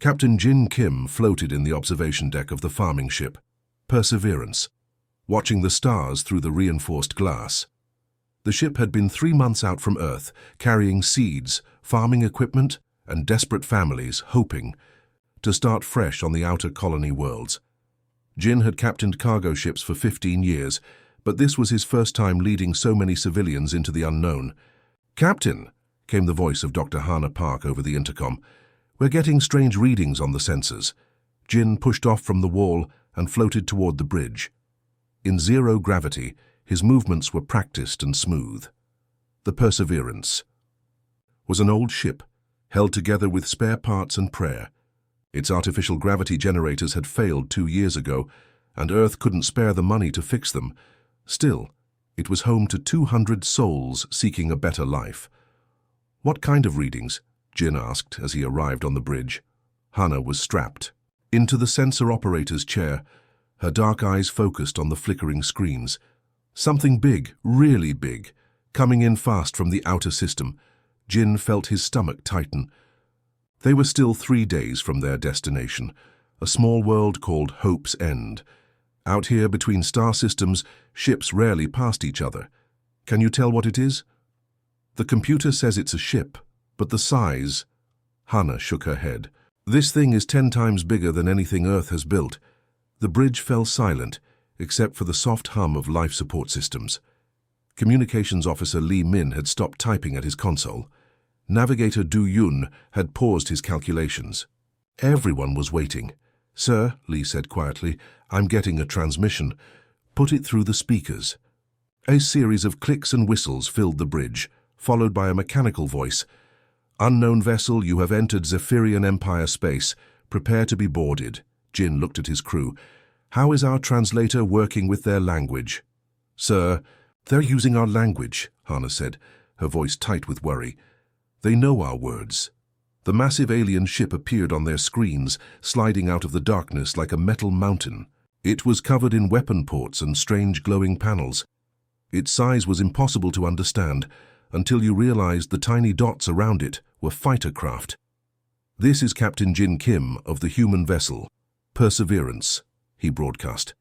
Captain Jin Kim floated in the observation deck of the farming ship, Perseverance, watching the stars through the reinforced glass. The ship had been 3 months out from Earth, carrying seeds, farming equipment, and desperate families, hoping to start fresh on the outer colony worlds. Jin had captained cargo ships for 15 years, but this was his first time leading so many civilians into the unknown. "Captain," came the voice of Dr. Hana Park over the intercom, "we're getting strange readings on the sensors." Jin pushed off from the wall and floated toward the bridge. In zero gravity, his movements were practiced and smooth. The Perseverance was an old ship, held together with spare parts and prayer. Its artificial gravity generators had failed 2 years ago, and Earth couldn't spare the money to fix them. Still, it was home to 200 souls seeking a better life. "What kind of readings?" Jin asked as he arrived on the bridge. Hana was strapped into the sensor operator's chair, her dark eyes focused on the flickering screens. Something big, really big, coming in fast from the outer system. Jin felt his stomach tighten. They were still 3 days from their destination, a small world called Hope's End. Out here between star systems, ships rarely passed each other. "Can you tell what it is?" "The computer says it's a ship, but the size—" Hana shook her head. "This thing is 10 times bigger than anything Earth has built." The bridge fell silent, except for the soft hum of life support systems. Communications Officer Li Min had stopped typing at his console. Navigator Du Yun had paused his calculations. Everyone was waiting. "Sir," Li said quietly, "I'm getting a transmission. Put it through the speakers." A series of clicks and whistles filled the bridge, followed by a mechanical voice. "Unknown vessel, you have entered Zephyrian Empire space. Prepare to be boarded." Jin looked at his crew. "How is our translator working with their language?" "Sir, they're using our language," Hana said, her voice tight with worry. "They know our words." The massive alien ship appeared on their screens, sliding out of the darkness like a metal mountain. It was covered in weapon ports and strange glowing panels. Its size was impossible to understand until you realized the tiny dots around it were fighter craft. "This is Captain Jin Kim of the human vessel, Perseverance," he broadcast.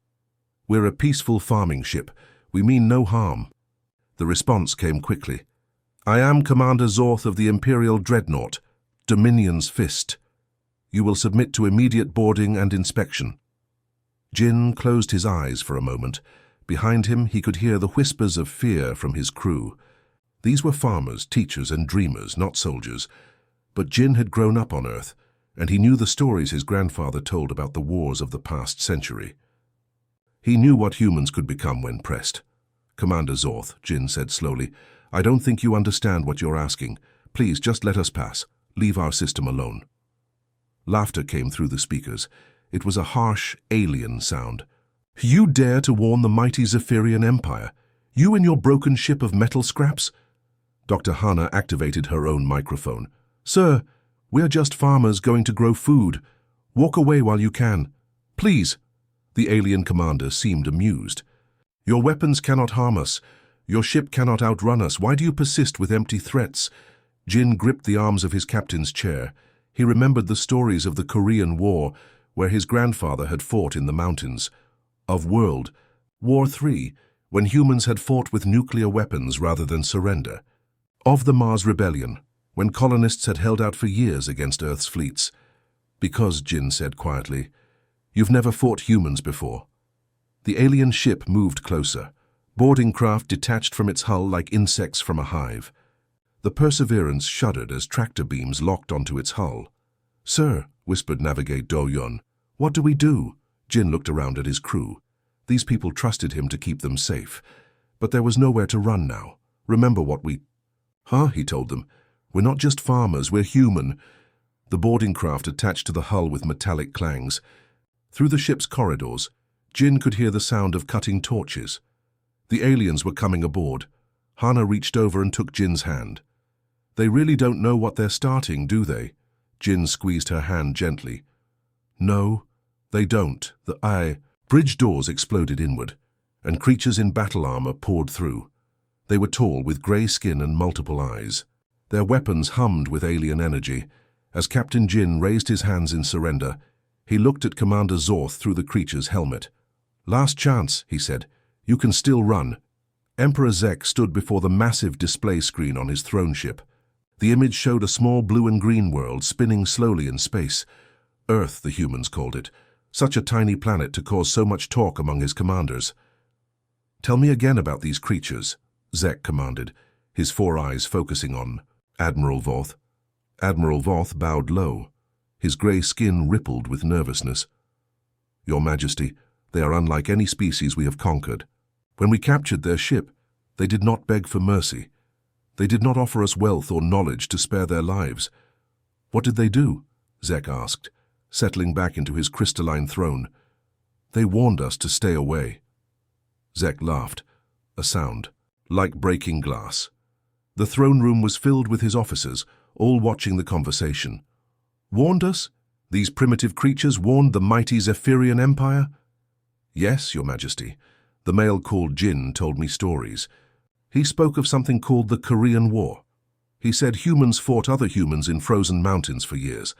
"We're a peaceful farming ship. We mean no harm." The response came quickly. "I am Commander Zorth of the Imperial Dreadnought, Dominion's Fist. You will submit to immediate boarding and inspection." Jin closed his eyes for a moment. Behind him, he could hear the whispers of fear from his crew. These were farmers, teachers, and dreamers, not soldiers. But Jin had grown up on Earth, and he knew the stories his grandfather told about the wars of the past century. He knew what humans could become when pressed. "Commander Zorth," Jin said slowly, "I don't think you understand what you're asking. Please, just let us pass. Leave our system alone." Laughter came through the speakers. It was a harsh, alien sound. "You dare to warn the mighty Zephyrian Empire? You and your broken ship of metal scraps?" Dr. Hana activated her own microphone. "Sir, we're just farmers going to grow food. Walk away while you can. Please." The alien commander seemed amused. "Your weapons cannot harm us. Your ship cannot outrun us. Why do you persist with empty threats?" Jin gripped the arms of his captain's chair. He remembered the stories of the Korean War, where his grandfather had fought in the mountains. Of World War III, when humans had fought with nuclear weapons rather than surrender. Of the Mars Rebellion, when colonists had held out for years against Earth's fleets. "Because," Jin said quietly, "you've never fought humans before." The alien ship moved closer. Boarding craft detached from its hull like insects from a hive. The Perseverance shuddered as tractor beams locked onto its hull. "Sir," whispered Navigator Do Yun, "what do we do?" Jin looked around at his crew. These people trusted him to keep them safe. But there was nowhere to run now. "Remember what we—" "Huh?" he told them. "We're not just farmers, we're human." The boarding craft attached to the hull with metallic clangs. Through the ship's corridors, Jin could hear the sound of cutting torches. The aliens were coming aboard. Hana reached over and took Jin's hand. "They really don't know what they're starting, do they?" Jin squeezed her hand gently. "No, they don't." Bridge doors exploded inward, and creatures in battle armor poured through. They were tall, with grey skin and multiple eyes. Their weapons hummed with alien energy, As Captain Jin raised his hands in surrender, he looked at Commander Zorth through the creature's helmet. "Last chance," he said. "You can still run." Emperor Zek stood before the massive display screen on his throne ship. The image showed a small blue and green world spinning slowly in space. Earth, the humans called it. Such a tiny planet to cause so much talk among his commanders. "Tell me again about these creatures," Zek commanded, his four eyes focusing on Admiral Voth. Admiral Voth bowed low. His grey skin rippled with nervousness. "Your Majesty, they are unlike any species we have conquered. When we captured their ship, they did not beg for mercy. They did not offer us wealth or knowledge to spare their lives." "What did they do?" Zek asked, settling back into his crystalline throne. "They warned us to stay away." Zek laughed, a sound, like breaking glass. The throne room was filled with his officers, all watching the conversation. "Warned us? These primitive creatures warned the mighty Zephyrian Empire?" "Yes, Your Majesty. The male called Jin told me stories. He spoke of something called the Korean War. He said humans fought other humans in frozen mountains for years.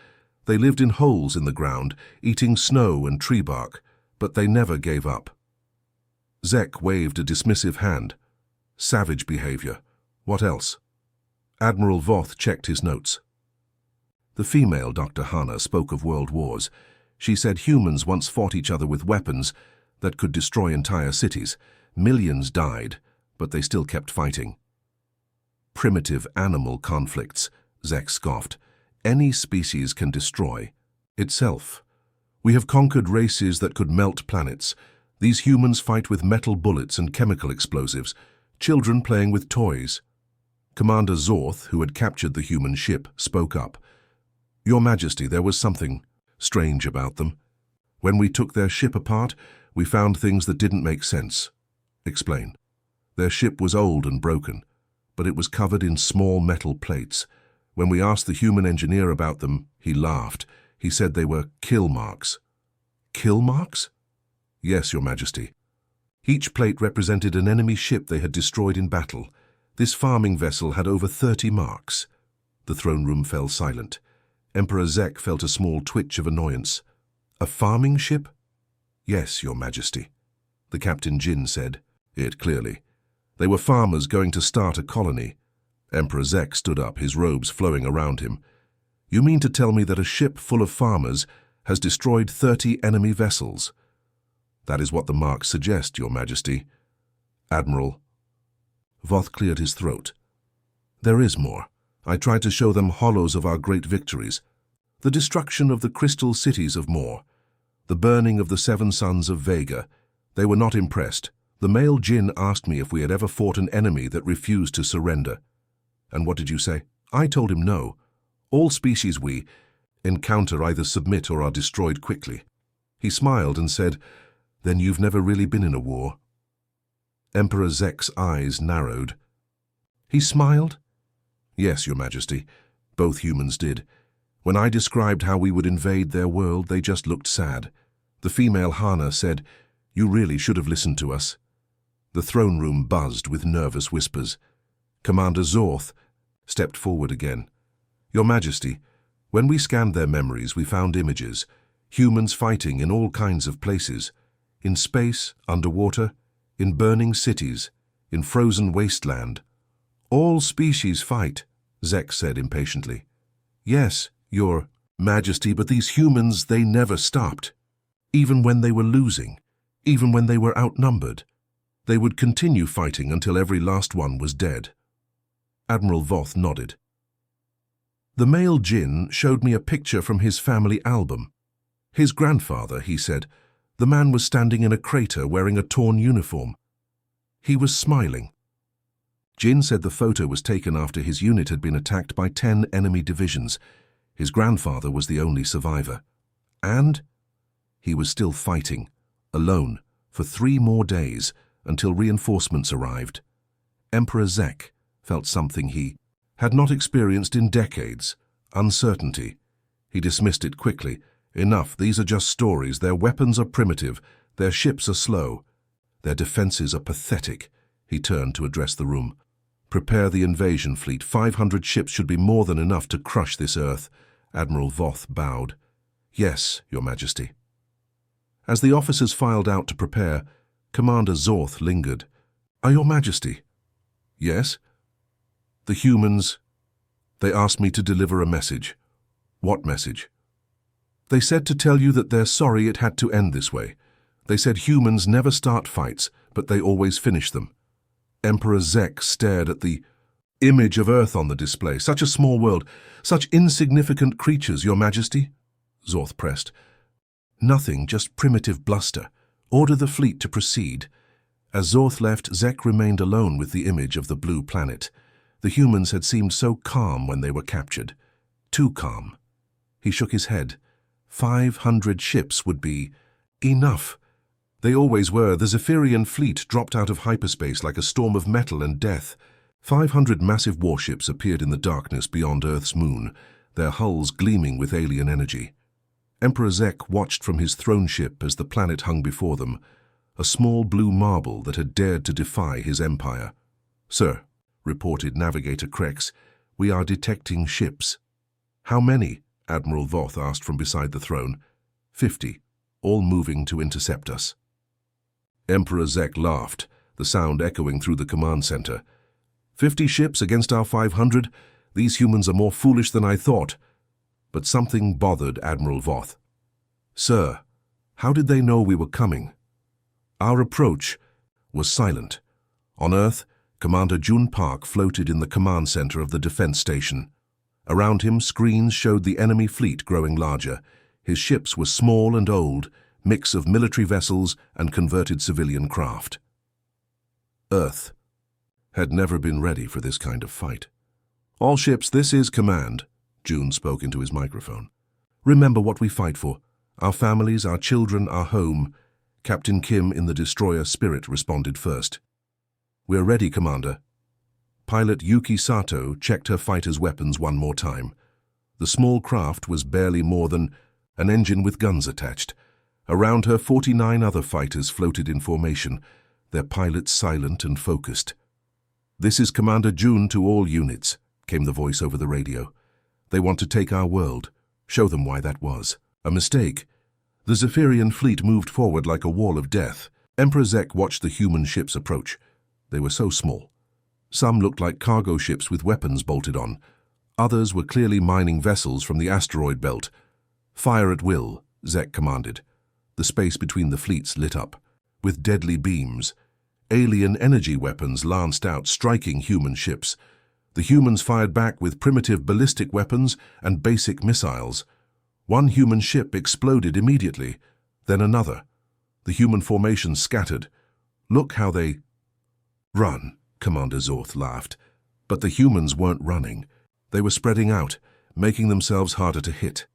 They lived in holes in the ground, eating snow and tree bark, but they never gave up." Zek waved a dismissive hand. "Savage behavior. What else?" Admiral Voth checked his notes. The female Dr. Hana spoke of world wars. She said humans once fought each other with weapons that could destroy entire cities. Millions died, but they still kept fighting. "Primitive animal conflicts," Zek scoffed. "Any species can destroy itself. We have conquered races that could melt planets. These humans fight with metal bullets and chemical explosives, children playing with toys." Commander Zorth, who had captured the human ship, spoke up. "Your Majesty, there was something strange about them. When we took their ship apart, we found things that didn't make sense." "Explain." "Their ship was old and broken, but it was covered in small metal plates. When we asked the human engineer about them, he laughed. He said they were kill marks." "Kill marks?" "Yes, Your Majesty. Each plate represented an enemy ship they had destroyed in battle. This farming vessel had over 30 marks." The throne room fell silent. Emperor Zek felt a small twitch of annoyance. "A farming ship?" "Yes, Your Majesty," the Captain Jin said. "It clearly. They were farmers going to start a colony." Emperor Zek stood up, his robes flowing around him. "You mean to tell me that a ship full of farmers has destroyed 30 enemy vessels?" "That is what the marks suggest, Your Majesty." "Admiral." Voth cleared his throat. "There is more. I tried to show them hollows of our great victories. The destruction of the crystal cities of Mor. The burning of the 7 sons of Vega. They were not impressed. The male Jin asked me if we had ever fought an enemy that refused to surrender." "And what did you say?" "I told him no. All species we encounter either submit or are destroyed quickly." He smiled and said, "Then you've never really been in a war?" Emperor Zek's eyes narrowed. He smiled. "Yes, Your Majesty. Both humans did. When I described how we would invade their world, they just looked sad. The female Hana said, 'You really should have listened to us.'" The throne room buzzed with nervous whispers. Commander Zorth stepped forward again. "Your Majesty, when we scanned their memories, we found images. Humans fighting in all kinds of places. In space, underwater, in burning cities, in frozen wasteland. All species fight," Zek said impatiently. "Yes, Your Majesty, but these humans, they never stopped. Even when they were losing, even when they were outnumbered, they would continue fighting until every last one was dead." Admiral Voth nodded. "The male Jin showed me a picture from his family album. His grandfather," he said. "The man was standing in a crater wearing a torn uniform. He was smiling." Jin said the photo was taken after his unit had been attacked by 10 enemy divisions. His grandfather was the only survivor. And he was still fighting, alone, for 3 more days until reinforcements arrived. Emperor Zek felt something he had not experienced in decades: uncertainty. He dismissed it quickly. "Enough, these are just stories. Their weapons are primitive, their ships are slow, their defenses are pathetic." He turned to address the room. "Prepare the invasion fleet. 500 ships should be more than enough to crush this Earth. Admiral Voth bowed. "Yes, Your Majesty." As the officers filed out to prepare, Commander Zorth lingered. "Your Majesty." "Yes?" "The humans. They asked me to deliver a message." "What message?" "They said to tell you that they're sorry it had to end this way. They said humans never start fights, but they always finish them." Emperor Zek stared at the image of Earth on the display. "Such a small world, such insignificant creatures, Your Majesty." Zorth pressed. "Nothing, just primitive bluster. Order the fleet to proceed." As Zorth left, Zek remained alone with the image of the blue planet. The humans had seemed so calm when they were captured. Too calm. He shook his head. 500 ships would be enough. They always were. The Zephyrian fleet dropped out of hyperspace like a storm of metal and death. 500 massive warships appeared in the darkness beyond Earth's moon, their hulls gleaming with alien energy. Emperor Zek watched from his throne ship as the planet hung before them, a small blue marble that had dared to defy his empire. "Sir," reported Navigator Krex, "we are detecting ships." "How many?" Admiral Voth asked from beside the throne. 50, all moving to intercept us." Emperor Zek laughed, the sound echoing through the command center. 50 ships against our 500? These humans are more foolish than I thought." But something bothered Admiral Voth. "Sir, how did they know we were coming?" Our approach was silent. On Earth, Commander Jun Park floated in the command center of the defense station. Around him, screens showed the enemy fleet growing larger. His ships were small and old, mix of military vessels and converted civilian craft. Earth had never been ready for this kind of fight. "All ships, this is command," June spoke into his microphone. "Remember what we fight for. Our families, our children, our home." Captain Kim in the destroyer Spirit responded first. "We're ready, Commander." Pilot Yuki Sato checked her fighter's weapons one more time. The small craft was barely more than an engine with guns attached. Around her, 49 other fighters floated in formation, their pilots silent and focused. "This is Commander June to all units," came the voice over the radio. "They want to take our world. Show them why that was a mistake." The Zephyrian fleet moved forward like a wall of death. Emperor Zek watched the human ships approach. They were so small. Some looked like cargo ships with weapons bolted on. Others were clearly mining vessels from the asteroid belt. "Fire at will," Zek commanded. The space between the fleets lit up. With deadly beams, alien energy weapons lanced out, striking human ships. The humans fired back with primitive ballistic weapons and basic missiles. One human ship exploded immediately, then another. The human formation scattered. "Look how they run," Commander Zorth laughed. But the humans weren't running. They were spreading out, making themselves harder to hit.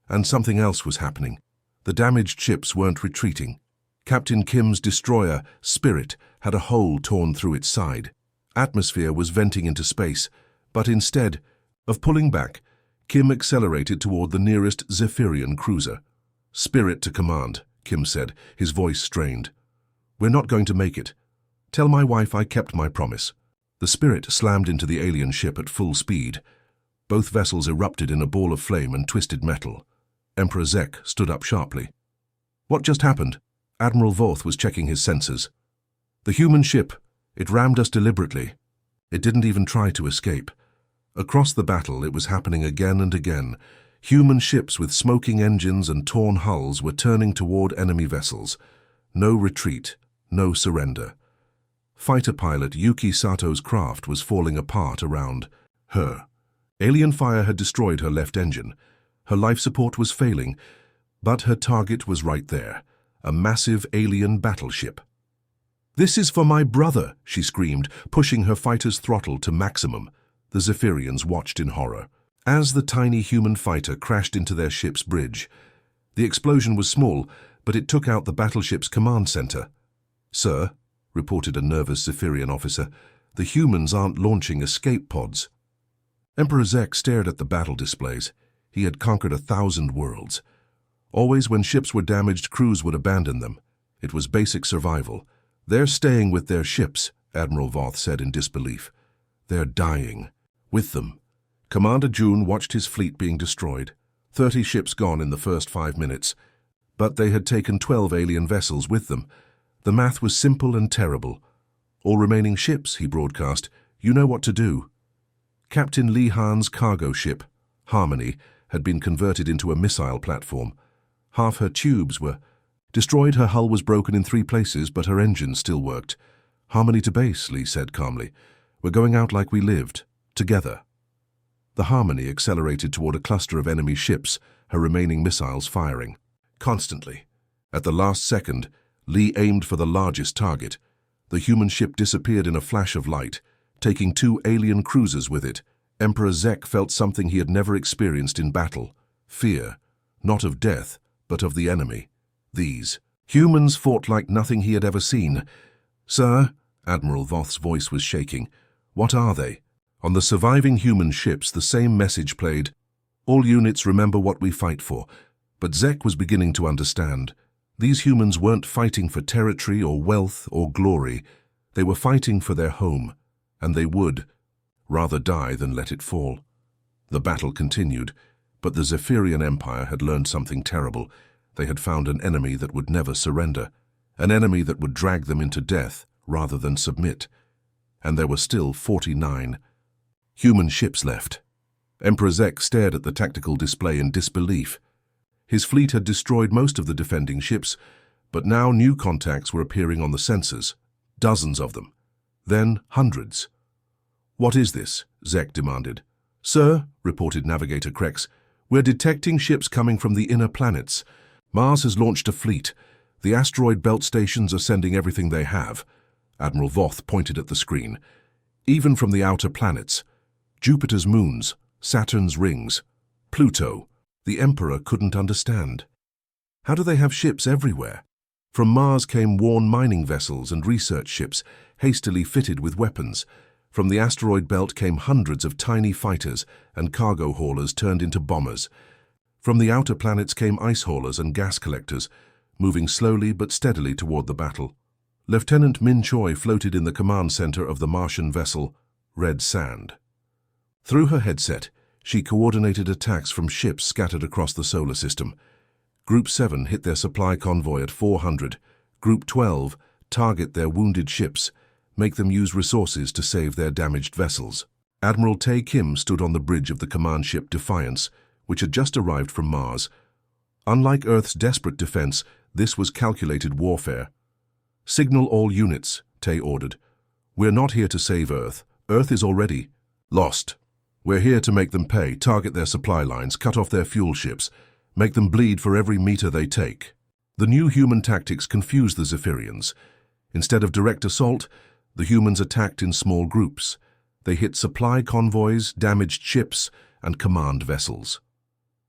And something else was happening. The damaged ships weren't retreating. Captain Kim's destroyer, Spirit, had a hole torn through its side. Atmosphere was venting into space, but instead of pulling back, Kim accelerated toward the nearest Zephyrian cruiser. "Spirit to command," Kim said, his voice strained. "We're not going to make it. Tell my wife I kept my promise." The Spirit slammed into the alien ship at full speed. Both vessels erupted in a ball of flame and twisted metal. Emperor Zek stood up sharply. "What just happened?" Admiral Voth was checking his sensors. "The human ship, it rammed us deliberately. It didn't even try to escape." Across the battle, it was happening again and again. Human ships with smoking engines and torn hulls were turning toward enemy vessels. No retreat, no surrender. Fighter pilot Yuki Sato's craft was falling apart around her. Alien fire had destroyed her left engine. Her life support was failing, but her target was right there, a massive alien battleship. "This is for my brother," she screamed, pushing her fighter's throttle to maximum. The Zephyrians watched in horror as the tiny human fighter crashed into their ship's bridge. The explosion was small, but it took out the battleship's command center. "Sir," reported a nervous Zephyrian officer, "the humans aren't launching escape pods." Emperor Zek stared at the battle displays. He had conquered 1,000 worlds. Always when ships were damaged, crews would abandon them. It was basic survival. "They're staying with their ships," Admiral Voth said in disbelief. "They're dying with them." Commander June watched his fleet being destroyed. 30 ships gone in the first 5 minutes. But they had taken 12 alien vessels with them. The math was simple and terrible. "All remaining ships," he broadcast. "You know what to do." Captain Lee Han's cargo ship, Harmony, had been converted into a missile platform. Half her tubes were destroyed. Her hull was broken in 3 places, but her engines still worked. "Harmony to base," Lee said calmly. "We're going out like we lived, together." The Harmony accelerated toward a cluster of enemy ships, her remaining missiles firing constantly. At the last second, Lee aimed for the largest target. The human ship disappeared in a flash of light, taking 2 alien cruisers with it. Emperor Zek felt something he had never experienced in battle: fear, not of death, but of the enemy. These humans fought like nothing he had ever seen. "Sir," Admiral Voth's voice was shaking, "what are they?" On the surviving human ships, the same message played: "All units, remember what we fight for." But Zek was beginning to understand. These humans weren't fighting for territory or wealth or glory. They were fighting for their home, and they would rather die than let it fall. The battle continued, but the Zephyrian Empire had learned something terrible. They had found an enemy that would never surrender, an enemy that would drag them into death rather than submit. And there were still 49 human ships left. Emperor Zek stared at the tactical display in disbelief. His fleet had destroyed most of the defending ships, but now new contacts were appearing on the sensors, dozens of them, then hundreds. "What is this?" Zek demanded. "Sir," reported Navigator Krex, "we're detecting ships coming from the inner planets. Mars has launched a fleet. The asteroid belt stations are sending everything they have." Admiral Voth pointed at the screen. "Even from the outer planets. Jupiter's moons, Saturn's rings, Pluto." The Emperor couldn't understand. How do they have ships everywhere? From Mars came worn mining vessels and research ships, hastily fitted with weapons. From the asteroid belt came hundreds of tiny fighters and cargo haulers turned into bombers. From the outer planets came ice haulers and gas collectors, moving slowly but steadily toward the battle. Lieutenant Min Choi floated in the command center of the Martian vessel, Red Sand. Through her headset, she coordinated attacks from ships scattered across the solar system. Group 7 hit their supply convoy at 400. Group 12 target their wounded ships, make them use resources to save their damaged vessels. Admiral Tae Kim stood on the bridge of the command ship Defiance, which had just arrived from Mars. Unlike Earth's desperate defense, this was calculated warfare. "Signal all units," Tae ordered. "We're not here to save Earth. Earth is already lost. We're here to make them pay, target their supply lines, cut off their fuel ships, make them bleed for every meter they take." The new human tactics confused the Zephyrians. Instead of direct assault, the humans attacked in small groups. They hit supply convoys, damaged ships, and command vessels.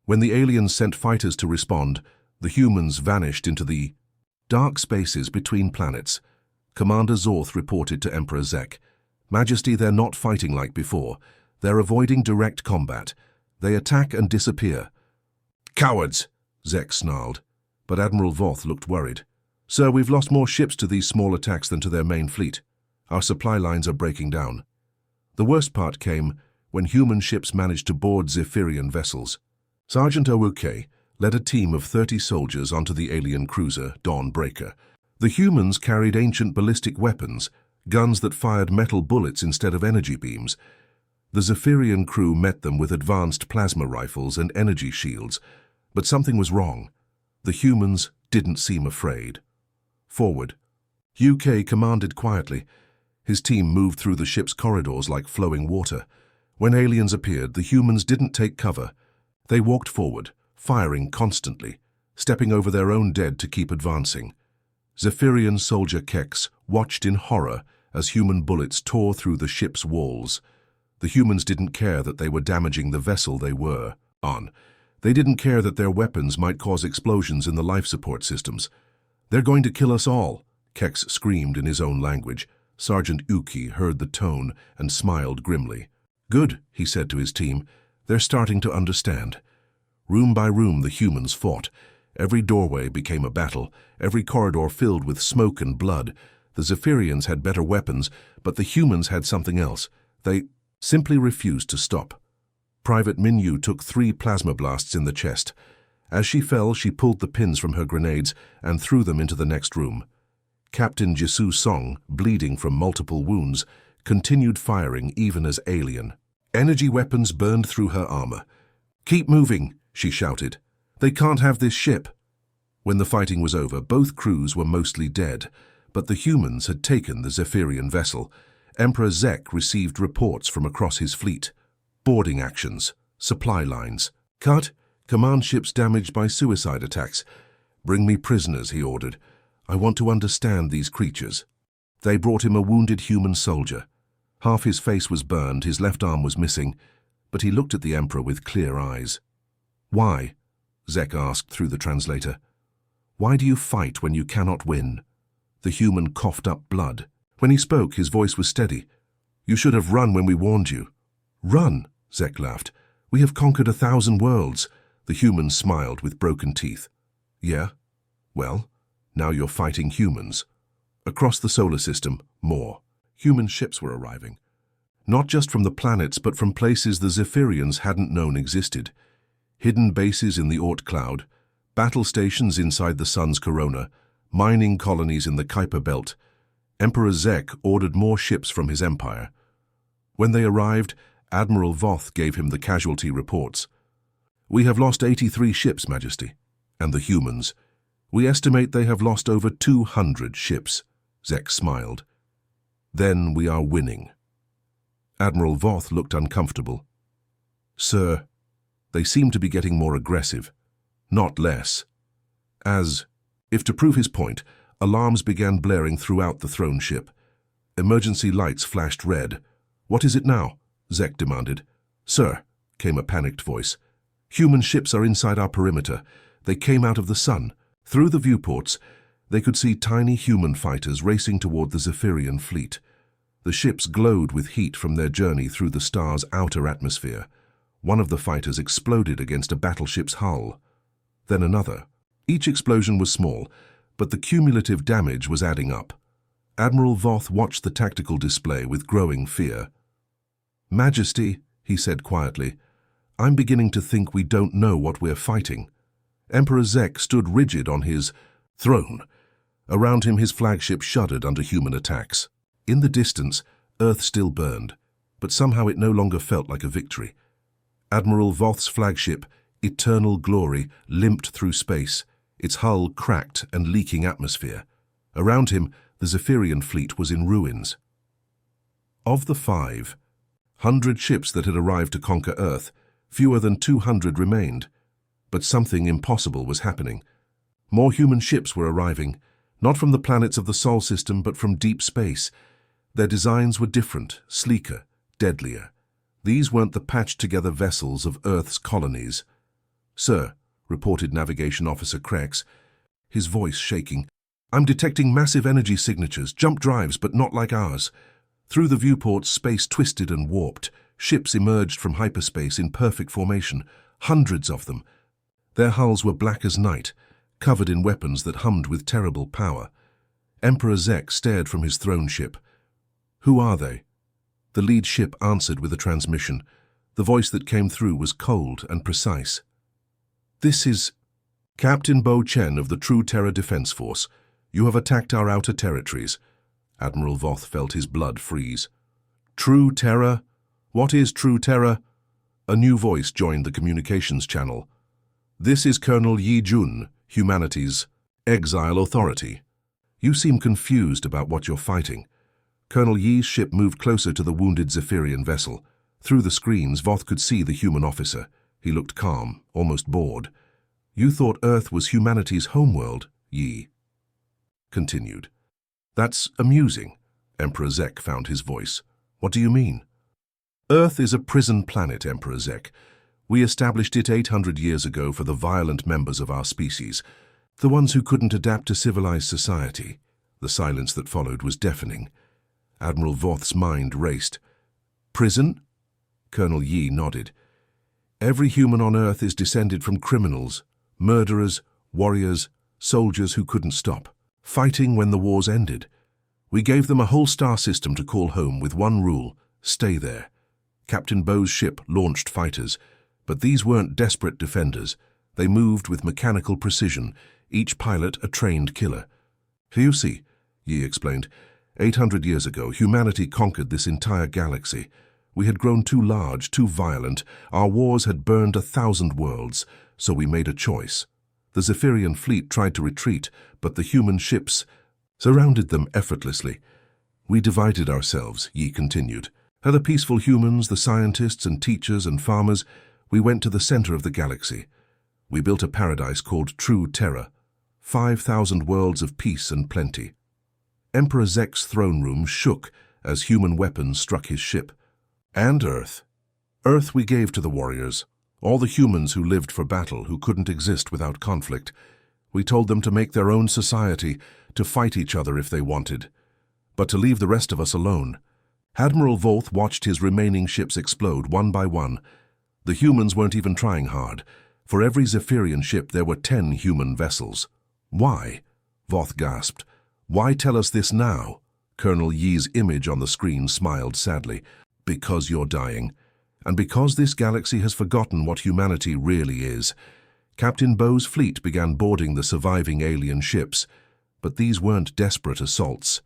When the aliens sent fighters to respond, the humans vanished into the dark spaces between planets. Commander Zorth reported to Emperor Zek, "Majesty, they're not fighting like before. They're avoiding direct combat. They attack and disappear." "Cowards!" Zek snarled. But Admiral Voth looked worried. "Sir, we've lost more ships to these small attacks than to their main fleet. Our supply lines are breaking down." The worst part came when human ships managed to board Zephyrian vessels. Sergeant Owuke led a team of 30 soldiers onto the alien cruiser, Dawnbreaker. The humans carried ancient ballistic weapons, guns that fired metal bullets instead of energy beams. The Zephyrian crew met them with advanced plasma rifles and energy shields, but something was wrong. The humans didn't seem afraid. "Forward." UK commanded quietly. His team moved through the ship's corridors like flowing water. When aliens appeared, the humans didn't take cover. They walked forward, firing constantly, stepping over their own dead to keep advancing. Zephyrian soldier Kex watched in horror as human bullets tore through the ship's walls. The humans didn't care that they were damaging the vessel they were on. They didn't care that their weapons might cause explosions in the life support systems. "They're going to kill us all," Kex screamed in his own language. Sergeant Uki heard the tone and smiled grimly. "Good," he said to his team. "They're starting to understand." Room by room the humans fought. Every doorway became a battle, every corridor filled with smoke and blood. The Zephyrians had better weapons, but the humans had something else. They simply refused to stop. Private Minyu took 3 plasma blasts in the chest. As she fell, she pulled the pins from her grenades and threw them into the next room. Captain Jisoo Song, bleeding from multiple wounds, continued firing even as alien. Energy weapons burned through her armor. "Keep moving," she shouted. "They can't have this ship." When the fighting was over, both crews were mostly dead, but the humans had taken the Zephyrian vessel. Emperor Zek received reports from across his fleet. Boarding actions, supply lines. "Cut! Command ships damaged by suicide attacks. Bring me prisoners," he ordered. "I want to understand these creatures." They brought him a wounded human soldier. Half his face was burned, his left arm was missing, but he looked at the Emperor with clear eyes. "Why?" Zek asked through the translator. "Why do you fight when you cannot win?" The human coughed up blood. When he spoke, his voice was steady. "You should have run when we warned you." "Run?" Zek laughed. "We have conquered 1,000 worlds." The human smiled with broken teeth. "Yeah? Well, now you're fighting humans." Across the solar system, more. Human ships were arriving. Not just from the planets, but from places the Zephyrians hadn't known existed. Hidden bases in the Oort cloud, battle stations inside the sun's corona, mining colonies in the Kuiper belt. Emperor Zek ordered more ships from his empire. When they arrived, Admiral Voth gave him the casualty reports. "We have lost 83 ships, Majesty." "And the humans?" "We estimate they have lost over 200 ships." Zek smiled. "Then we are winning." Admiral Voth looked uncomfortable. "Sir, they seem to be getting more aggressive, not less." As if to prove his point, alarms began blaring throughout the throne ship. Emergency lights flashed red. "What is it now?" Zek demanded. "Sir," came a panicked voice. "Human ships are inside our perimeter. They came out of the sun." Through the viewports, they could see tiny human fighters racing toward the Zephyrian fleet. The ships glowed with heat from their journey through the star's outer atmosphere. One of the fighters exploded against a battleship's hull. Then another. Each explosion was small, but the cumulative damage was adding up. Admiral Voth watched the tactical display with growing fear. "Majesty," he said quietly, "I'm beginning to think we don't know what we're fighting." Emperor Zek stood rigid on his throne. Around him, his flagship shuddered under human attacks. In the distance, Earth still burned, but somehow it no longer felt like a victory. Admiral Voth's flagship, Eternal Glory, limped through space, its hull cracked and leaking atmosphere. Around him, the Zephyrian fleet was in ruins. Of the 500 ships that had arrived to conquer Earth, fewer than 200 remained. But something impossible was happening. More human ships were arriving, not from the planets of the Sol system, but from deep space. Their designs were different, sleeker, deadlier. These weren't the patched-together vessels of Earth's colonies. "Sir," reported Navigation Officer Krex, his voice shaking, "I'm detecting massive energy signatures, jump drives, but not like ours." Through the viewports, space twisted and warped. Ships emerged from hyperspace in perfect formation, hundreds of them. Their hulls were black as night, covered in weapons that hummed with terrible power. Emperor Zek stared from his throne ship. "Who are they?" The lead ship answered with a transmission. The voice that came through was cold and precise. "This is Captain Bo Chen of the True Terror Defense Force. You have attacked our outer territories." Admiral Voth felt his blood freeze. "True Terror? What is True Terror?" A new voice joined the communications channel. "This is Colonel Yi Jun, Humanity's Exile Authority. You seem confused about what you're fighting." Colonel Yi's ship moved closer to the wounded Zephyrian vessel. Through the screens, Voth could see the human officer. He looked calm, almost bored. "You thought Earth was humanity's homeworld," Yi continued. "That's amusing." Emperor Zek found his voice. "What do you mean?" "Earth is a prison planet, Emperor Zek. We established it 800 years ago for the violent members of our species, the ones who couldn't adapt to civilized society." The silence that followed was deafening. Admiral Voth's mind raced. "Prison?" Colonel Yi nodded. "Every human on Earth is descended from criminals, murderers, warriors, soldiers who couldn't stop, fighting when the wars ended. We gave them a whole star system to call home with one rule: stay there. Captain Bow's ship launched fighters, but these weren't desperate defenders. They moved with mechanical precision, each pilot a trained killer. "You see," Yi explained, 800 years ago, humanity conquered this entire galaxy. We had grown too large, too violent. Our wars had burned 1,000 worlds, so we made a choice. The Zephyrian fleet tried to retreat, but the human ships surrounded them effortlessly. We divided ourselves, Yi continued. The peaceful humans, the scientists and teachers and farmers, we went to the center of the galaxy. We built a paradise called True Terra, 5,000 worlds of peace and plenty. Emperor Zek's throne room shook as human weapons struck his ship. And Earth. Earth we gave to the warriors, all the humans who lived for battle, who couldn't exist without conflict. We told them to make their own society, to fight each other if they wanted, but to leave the rest of us alone. Admiral Voth watched his remaining ships explode one by one. The humans weren't even trying hard. For every Zephyrian ship there were 10 human vessels. "Why?" Voth gasped. "Why tell us this now?" Colonel Yi's image on the screen smiled sadly. "Because you're dying. And because this galaxy has forgotten what humanity really is." Captain Bow's fleet began boarding the surviving alien ships, but these weren't desperate assaults.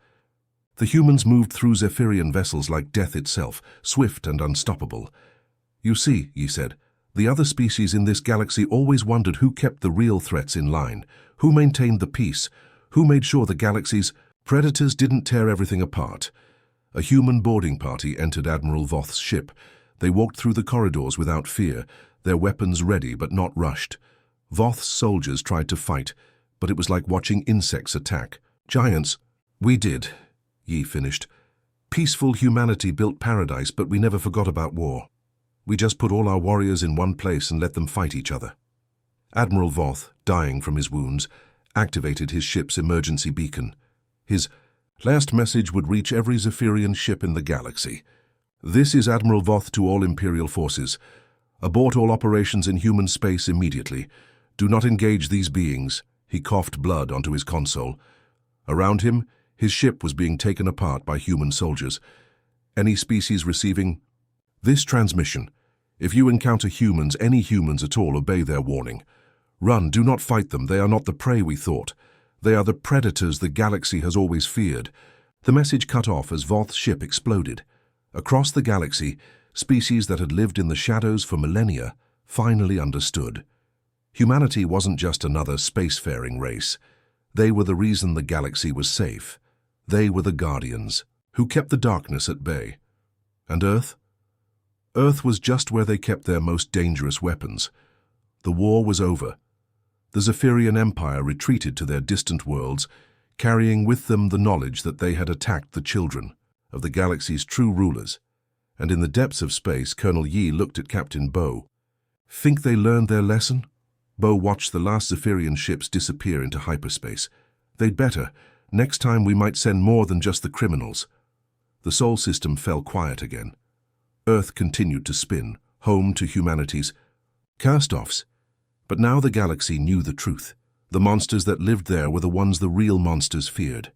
The humans moved through Zephyrian vessels like death itself, swift and unstoppable. "You see," Yi said, "the other species in this galaxy always wondered who kept the real threats in line, who maintained the peace, who made sure the galaxy's predators didn't tear everything apart." A human boarding party entered Admiral Voth's ship. They walked through the corridors without fear, their weapons ready but not rushed. Voth's soldiers tried to fight, but it was like watching insects attack. "Giants." "We did," Yi finished. "Peaceful humanity built paradise, but we never forgot about war. We just put all our warriors in one place and let them fight each other." Admiral Voth, dying from his wounds, activated his ship's emergency beacon. His last message would reach every Zephyrian ship in the galaxy. "This is Admiral Voth to all Imperial forces. Abort all operations in human space immediately. Do not engage these beings." He coughed blood onto his console. Around him, his ship was being taken apart by human soldiers. "Any species receiving this transmission. If you encounter humans, any humans at all, obey their warning. Run, do not fight them. They are not the prey we thought. They are the predators the galaxy has always feared." The message cut off as Voth's ship exploded. Across the galaxy, species that had lived in the shadows for millennia finally understood. Humanity wasn't just another spacefaring race. They were the reason the galaxy was safe. They were the guardians, who kept the darkness at bay. And Earth? Earth was just where they kept their most dangerous weapons. The war was over. The Zephyrian Empire retreated to their distant worlds, carrying with them the knowledge that they had attacked the children of the galaxy's true rulers. And in the depths of space, Colonel Yi looked at Captain Bow. "Think they learned their lesson?" Bow watched the last Zephyrian ships disappear into hyperspace. "They'd better. Next time we might send more than just the criminals." The Sol system fell quiet again. Earth continued to spin, home to humanity's cast-offs. But now the galaxy knew the truth. The monsters that lived there were the ones the real monsters feared.